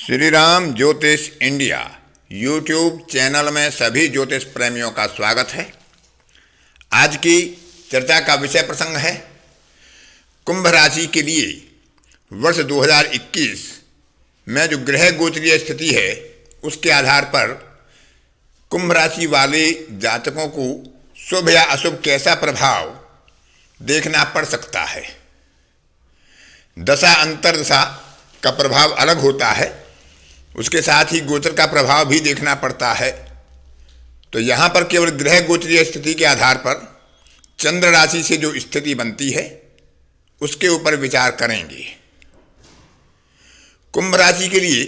श्री राम ज्योतिष India YouTube channel में सभी ज्योतिष प्रेमियों का स्वागत है। आज की चर्चा का विषय प्रसंग है कुंभ राशि के लिए वर्ष 2021 में जो ग्रह गोचरीय स्थिति है उसके आधार पर कुंभ राशि वाले जातकों को शुभ या अशुभ कैसा प्रभाव देखना पड़ सकता है। दशा अंतर्दशा का प्रभाव अलग होता है, उसके साथ ही गोचर का प्रभाव भी देखना पड़ता है। तो यहाँ पर केवल ग्रह गोचरीय स्थिति के आधार पर चंद्र राशि से जो स्थिति बनती है उसके ऊपर विचार करेंगे। कुंभ राशि के लिए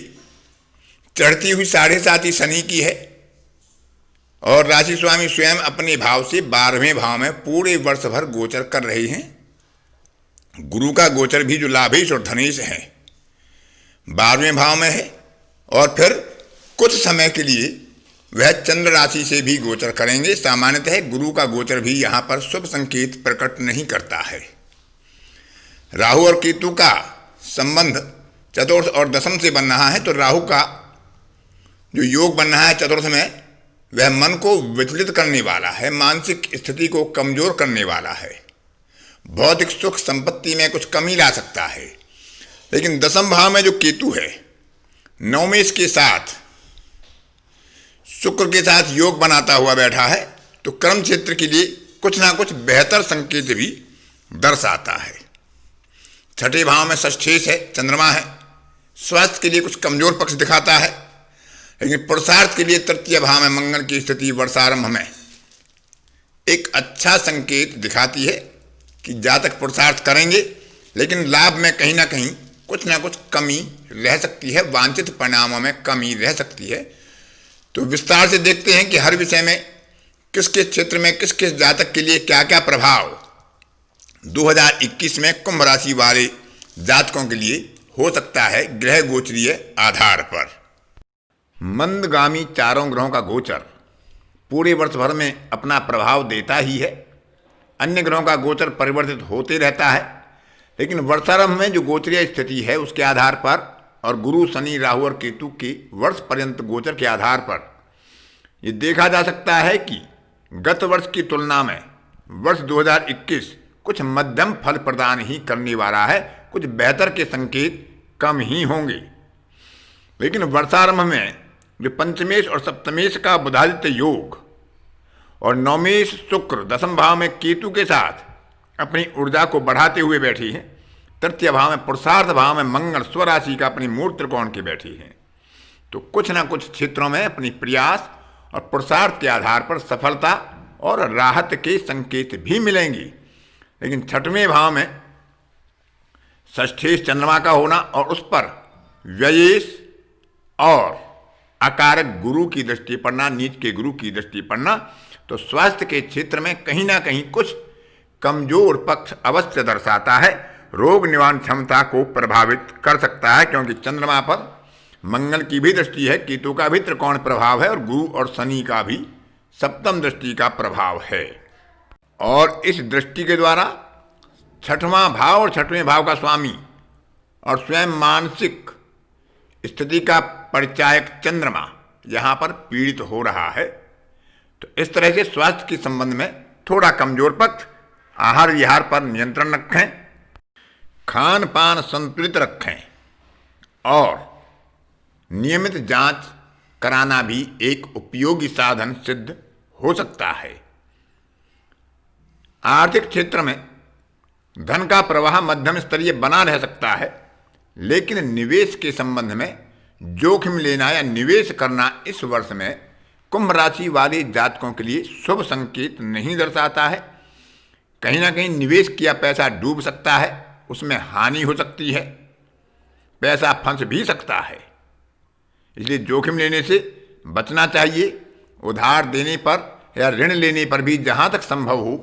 चढ़ती हुई 7.5 शनि की है और राशि स्वामी स्वयं अपने भाव से 12वें भाव में पूरे वर्ष भर गोचर कर रहे हैं। गुरु का गोचर भी जो लाभेश और धनेश है 12वें भाव में है और फिर कुछ समय के लिए वह चंद्र राशि से भी गोचर करेंगे। सामान्यतः गुरु का गोचर भी यहाँ पर शुभ संकेत प्रकट नहीं करता है। राहु और केतु का संबंध चतुर्थ और दशम से बन रहा है, तो राहु का जो योग बन रहा है चतुर्थ में वह मन को विचलित करने वाला है, मानसिक स्थिति को कमजोर करने वाला है, भौतिक सुख संपत्ति में कुछ कमी ला सकता है। लेकिन दशम भाव में जो केतु है नवमेश के साथ शुक्र के साथ योग बनाता हुआ बैठा है, तो कर्म क्षेत्र के लिए कुछ ना कुछ बेहतर संकेत भी दर्शाता है। छठे भाव में षष्ठेश है, चंद्रमा है, स्वास्थ्य के लिए कुछ कमजोर पक्ष दिखाता है। लेकिन पुरुषार्थ के लिए तृतीय भाव में मंगल की स्थिति वर्षारंभ में एक अच्छा संकेत दिखाती है कि जातक पुरुषार्थ करेंगे, लेकिन लाभ में कहीं ना कहीं कुछ ना कुछ कमी रह सकती है, वांछित परिणामों में कमी रह सकती है। तो विस्तार से देखते हैं कि हर विषय में किस किस क्षेत्र में किस किस जातक के लिए क्या क्या प्रभाव 2021 में कुंभ राशि वाले जातकों के लिए हो सकता है ग्रह गोचरीय आधार पर। मंदगामी चारों ग्रहों का गोचर पूरे वर्ष भर में अपना प्रभाव देता ही है। अन्य ग्रहों का गोचर परिवर्तित होते रहता है, लेकिन वर्षारंभ में जो गोचरीय स्थिति है उसके आधार पर और गुरु शनि राहु और केतु के वर्ष पर्यंत गोचर के आधार पर ये देखा जा सकता है कि गत वर्ष की तुलना में वर्ष 2021 कुछ मध्यम फल प्रदान ही करने वाला है, कुछ बेहतर के संकेत कम ही होंगे। लेकिन वर्षारंभ में जो पंचमेश और सप्तमेश का बुधादित्य योग और नवमेश शुक्र दशम भाव में केतु के साथ अपनी ऊर्जा को बढ़ाते हुए बैठी है, तृतीय भाव में पुरुषार्थ भाव में मंगल स्वराशि का अपनी मूल त्रिकोण की बैठी है, तो कुछ ना कुछ क्षेत्रों में अपनी प्रयास और पुरुषार्थ के आधार पर सफलता और राहत के संकेत भी मिलेंगी। लेकिन छठवें भाव में षष्ठेश चंद्रमा का होना और उस पर व्ययेश और अकारक गुरु की दृष्टि पड़ना, नीच के गुरु की दृष्टि पड़ना, तो स्वास्थ्य के क्षेत्र में कहीं ना कहीं कुछ कमजोर पक्ष अवश्य दर्शाता है। रोग निवारण क्षमता को प्रभावित कर सकता है, क्योंकि चंद्रमा पर मंगल की भी दृष्टि है, केतु का भी त्रिकोण प्रभाव है और गुरु और शनि का भी सप्तम दृष्टि का प्रभाव है। और इस दृष्टि के द्वारा छठवां भाव और छठवें भाव का स्वामी और स्वयं मानसिक स्थिति का परिचायक चंद्रमा यहाँ पर पीड़ित हो रहा है। तो इस तरह से स्वास्थ्य के संबंध में थोड़ा कमजोर पक्ष, आहार विहार पर नियंत्रण रखें, खान पान संतुलित रखें और नियमित जांच कराना भी एक उपयोगी साधन सिद्ध हो सकता है। आर्थिक क्षेत्र में धन का प्रवाह मध्यम स्तरीय बना रह सकता है, लेकिन निवेश के संबंध में जोखिम लेना या निवेश करना इस वर्ष में कुंभ राशि वाले जातकों के लिए शुभ संकेत नहीं दर्शाता है। कहीं ना कहीं निवेश किया पैसा डूब सकता है, उसमें हानि हो सकती है, पैसा फंस भी सकता है, इसलिए जोखिम लेने से बचना चाहिए। उधार देने पर या ऋण लेने पर भी जहाँ तक संभव हो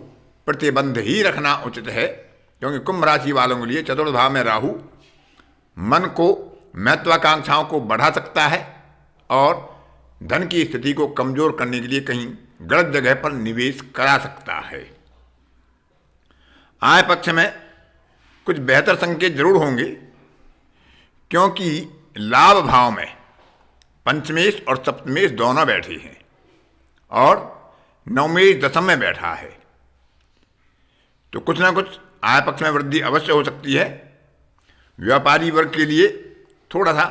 प्रतिबंध ही रखना उचित है, क्योंकि कुंभ राशि वालों के लिए चतुर्थ भाव में राहु मन को महत्वाकांक्षाओं को बढ़ा सकता है और धन की स्थिति को कमजोर करने के लिए कहीं गलत जगह पर निवेश करा सकता है। आय पक्ष में कुछ बेहतर संकेत जरूर होंगे, क्योंकि लाभ भाव में पंचमेश और सप्तमेश दोनों बैठे हैं और नवमेश दशम में बैठा है, तो कुछ ना कुछ आय पक्ष में वृद्धि अवश्य हो सकती है। व्यापारी वर्ग के लिए थोड़ा सा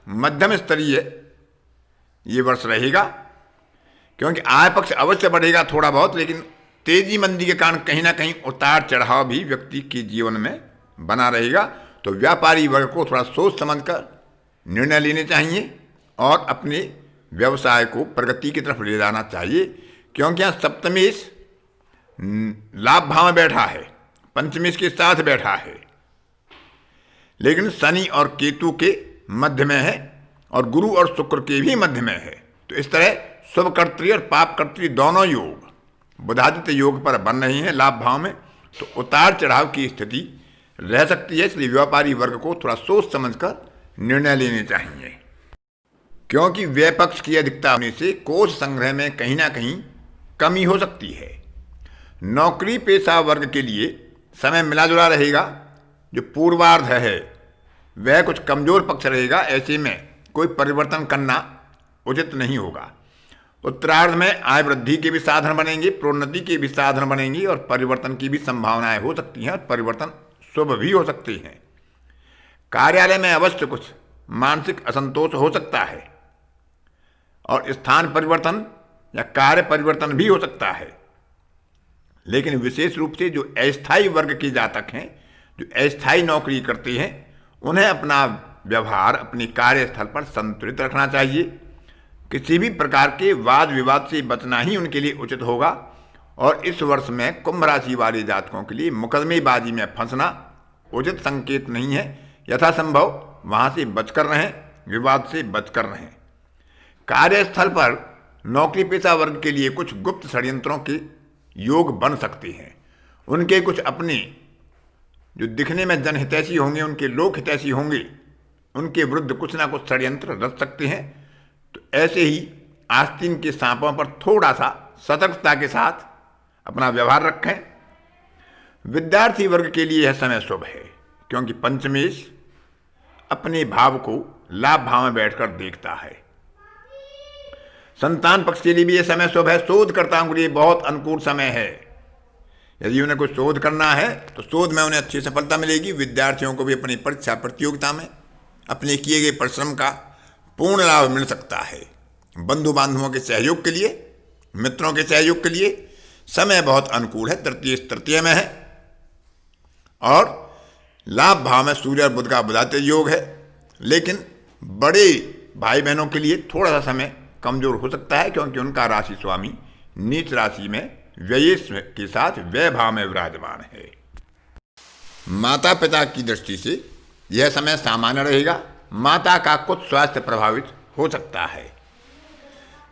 मध्यम स्तरीय ये वर्ष रहेगा, क्योंकि आय पक्ष अवश्य बढ़ेगा थोड़ा बहुत, लेकिन तेजी मंदी के कारण कहीं ना कहीं उतार चढ़ाव भी व्यक्ति के जीवन में बना रहेगा। तो व्यापारी वर्ग को थोड़ा सोच समझकर निर्णय लेने चाहिए और अपने व्यवसाय को प्रगति की तरफ ले जाना चाहिए, क्योंकि यहाँ सप्तमेश लाभ भाव में बैठा है, पंचमेश के साथ बैठा है, लेकिन शनि और केतु के मध्य में है और गुरु और शुक्र के भी मध्य में है। तो इस तरह शुभ कर्तृ और पाप कर्तृ दोनों योग बुधादित्य योग पर बन रहे हैं लाभ भाव में, तो उतार चढ़ाव की स्थिति रह सकती है। इसलिए व्यापारी वर्ग को थोड़ा सोच समझकर निर्णय लेने चाहिए, क्योंकि व्यय पक्ष की अधिकता होने से कोष संग्रह में कहीं ना कहीं कमी हो सकती है। नौकरी पेशा वर्ग के लिए समय मिला जुला रहेगा। जो पूर्वार्ध है वह कुछ कमजोर पक्ष रहेगा, ऐसे में कोई परिवर्तन करना उचित नहीं होगा। उत्तरार्ध में आय वृद्धि के भी साधन बनेंगे, प्रोन्नति के भी साधन बनेंगी और परिवर्तन की भी संभावनाएं हो सकती हैं, परिवर्तन शुभ भी हो सकते हैं। कार्यालय में अवश्य कुछ मानसिक असंतोष हो सकता है और स्थान परिवर्तन या कार्य परिवर्तन भी हो सकता है, लेकिन विशेष रूप से जो अस्थायी वर्ग के जातक हैं, जो अस्थायी नौकरी करते हैं, उन्हें अपना व्यवहार अपने कार्यस्थल पर संतुलित रखना चाहिए। किसी भी प्रकार के वाद विवाद से बचना ही उनके लिए उचित होगा। और इस वर्ष में कुंभ राशि वाले जातकों के लिए मुकदमेबाजी में फंसना उचित संकेत नहीं है। यथासंभव वहाँ से बचकर रहें, विवाद से बचकर रहें। कार्यस्थल पर नौकरी पेशा वर्ग के लिए कुछ गुप्त षड्यंत्रों के योग बन सकते हैं। उनके कुछ अपने जो दिखने में जनहितैषी होंगे, उनके लोक हितैषी होंगे, उनके विरुद्ध कुछ ना कुछ षड्यंत्र रच सकते हैं। तो ऐसे ही आस्तीन के सांपों पर थोड़ा सा सतर्कता के साथ अपना व्यवहार रखें। विद्यार्थी वर्ग के लिए यह समय शुभ है, क्योंकि पंचमेश अपने भाव को लाभ भाव में बैठकर देखता है। संतान पक्ष के लिए भी यह समय शुभ है। शोधकर्ताओं के लिए बहुत अनुकूल समय है। यदि उन्हें कुछ शोध करना है तो शोध में उन्हें अच्छी सफलता मिलेगी। विद्यार्थियों को भी अपनी परीक्षा प्रतियोगिता में अपने किए गए परिश्रम का पूर्ण लाभ मिल सकता है। बंधु बांधवों के सहयोग के लिए, मित्रों के सहयोग के लिए समय बहुत अनुकूल है। तृतीय में है और लाभ भाव में सूर्य और बुध का बुधादित्य योग है, लेकिन बड़े भाई बहनों के लिए थोड़ा सा समय कमजोर हो सकता है, क्योंकि उनका राशि स्वामी नीच राशि में व्ययेश के साथ व्यय भाव में विराजमान है। माता पिता की दृष्टि से यह समय सामान्य रहेगा। माता का कुछ स्वास्थ्य प्रभावित हो सकता है।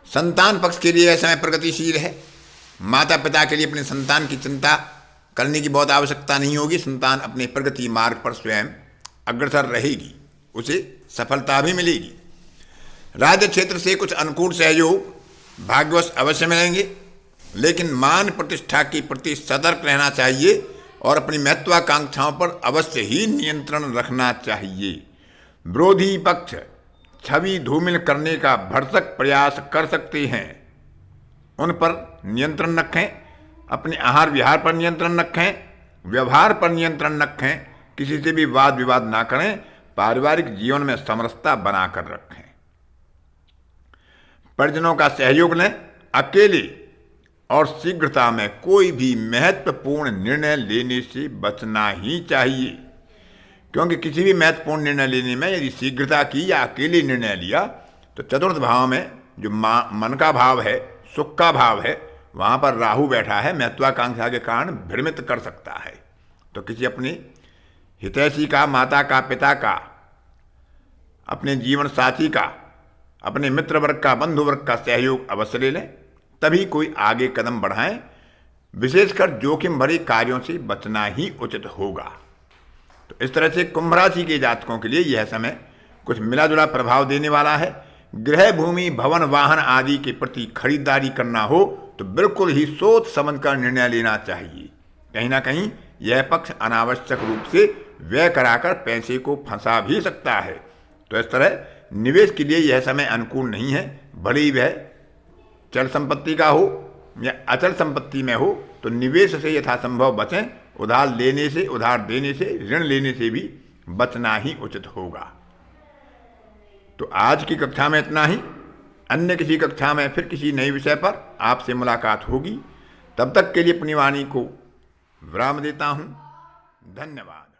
संतान पक्ष के लिए यह समय प्रगतिशील है। माता पिता के लिए अपने संतान की चिंता करने की बहुत आवश्यकता नहीं होगी। संतान अपने प्रगति मार्ग पर स्वयं अग्रसर रहेगी, उसे सफलता भी मिलेगी। राज्य क्षेत्र से कुछ अनुकूल सहयोग भाग्यवश अवश्य मिलेंगे, लेकिन मान प्रतिष्ठा के प्रति सतर्क रहना चाहिए और अपनी महत्वाकांक्षाओं पर अवश्य ही नियंत्रण रखना चाहिए। विरोधी पक्ष छवि धूमिल करने का भरसक प्रयास कर सकते हैं, उन पर नियंत्रण रखें। अपने आहार विहार पर नियंत्रण रखें, व्यवहार पर नियंत्रण रखें। किसी से भी वाद विवाद ना करें। पारिवारिक जीवन में समरसता बनाकर रखें। परिजनों का सहयोग लें। अकेले और शीघ्रता में कोई भी महत्वपूर्ण निर्णय लेने से बचना ही चाहिए, क्योंकि किसी भी महत्वपूर्ण निर्णय लेने में यदि शीघ्रता की या अकेले निर्णय लिया तो चतुर्थ भाव में जो मन का भाव है, सुख का भाव है, वहाँ पर राहु बैठा है। महत्वाकांक्षा के कारण भ्रमित कर सकता है। तो किसी अपने हितैषी का, माता का, पिता का, अपने जीवन साथी का, अपने मित्र वर्ग का, बंधु वर्ग का सहयोग अवश्य ले लें, तभी कोई आगे कदम बढ़ाएं। विशेषकर जोखिम भरे कार्यों से बचना ही उचित होगा। तो इस तरह से कुंभ राशि के जातकों के लिए यह समय कुछ मिला जुला प्रभाव देने वाला है। गृह, भूमि, भवन, वाहन आदि के प्रति खरीदारी करना हो तो बिल्कुल ही सोच समझकर निर्णय लेना चाहिए। कहीं ना कहीं यह पक्ष अनावश्यक रूप से व्यय कराकर पैसे को फंसा भी सकता है। तो इस तरह निवेश के लिए यह समय अनुकूल नहीं है। भले ही वह चल संपत्ति का हो या अचल संपत्ति में हो, तो निवेश से यथासंभव बचें। उधार लेने से, उधार देने से, ऋण लेने से भी बचना ही उचित होगा। तो आज की कक्षा में इतना ही। अन्य किसी कक्षा में फिर किसी नए विषय पर आपसे मुलाकात होगी। तब तक के लिए अपनी वाणी को विराम देता हूँ। धन्यवाद।